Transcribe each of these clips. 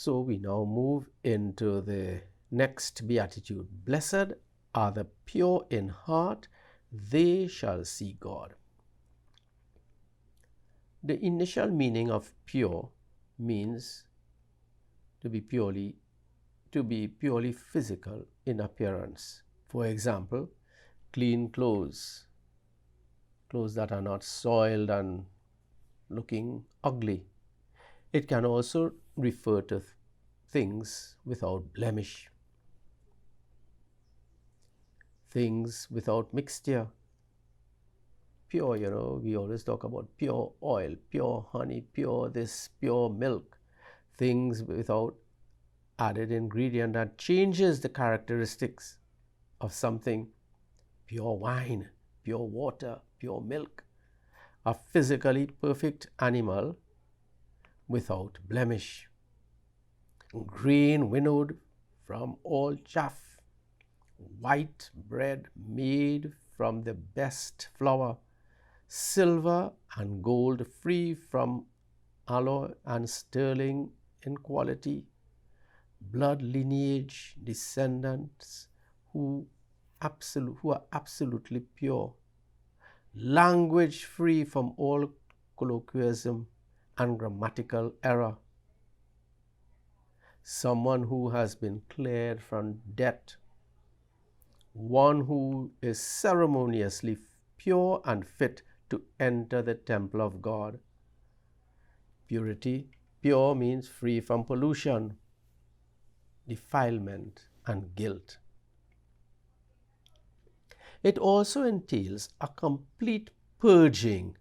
So we now move into the next beatitude. Blessed are the pure in heart, they shall see God. The initial meaning of pure means to be purely physical in appearance. For example, clean clothes that are not soiled and looking ugly. It can also refer to things without blemish, things without mixture. Pure, we always talk about pure oil, pure honey, pure this, pure milk. Things without added ingredient that changes the characteristics of something. Pure wine, pure water, pure milk. A physically perfect animal without blemish. Grain winnowed from all chaff. White bread made from the best flour. Silver and gold free from alloy and sterling in quality. Blood lineage descendants who are absolutely pure. Language free from all colloquialism and grammatical error. Someone who has been cleared from debt. One who is ceremoniously pure and fit to enter the temple of God. Purity. Pure means free from pollution, defilement, and guilt. It also entails a complete purging,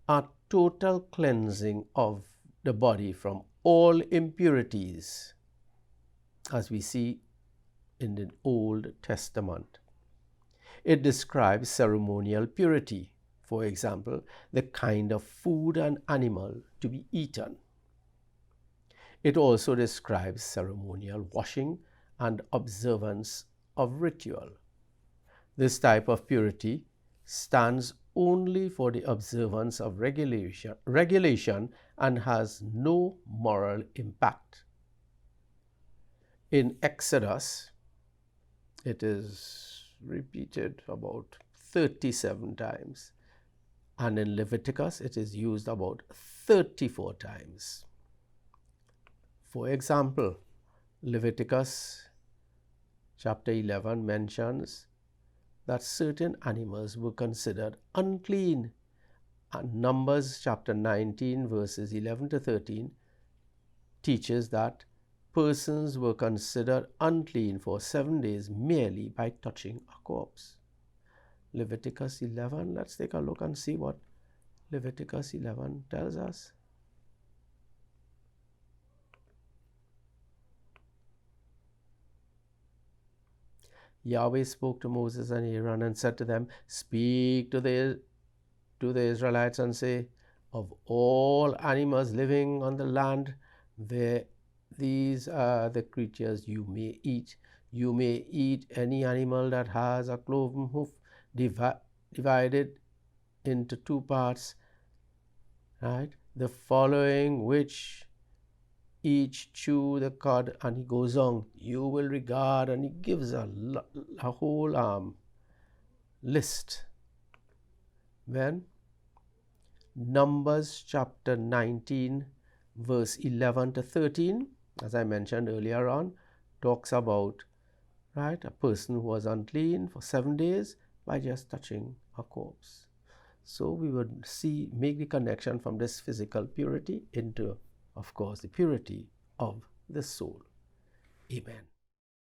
a total cleansing of the body from all impurities, as we see in the Old Testament. It describes ceremonial purity, for example, the kind of food and animal to be eaten. It also describes ceremonial washing and observance of ritual. This type of purity stands only for the observance of regulation and has no moral impact. In Exodus, it is repeated about 37 times, and in Leviticus, it is used about 34 times. For example, Leviticus chapter 11 mentions that certain animals were considered unclean, and Numbers chapter 19 verses 11 to 13 teaches that persons were considered unclean for 7 days merely by touching a corpse. Leviticus 11, let's take a look and see what Leviticus 11 tells us. Yahweh spoke to Moses and Aaron and said to them, speak to the Israelites and say, of all animals living on the land, these are the creatures you may eat. You may eat any animal that has a cloven hoof divided into 2 parts, right? The following which each chew the cud, and he goes on, you will regard, and he gives a whole list. Then Numbers chapter 19 verse 11 to 13, as I mentioned earlier on, talks about, right, a person who was unclean for 7 days by just touching a corpse. So we would make the connection from this physical purity into, of course, the purity of the soul. Amen.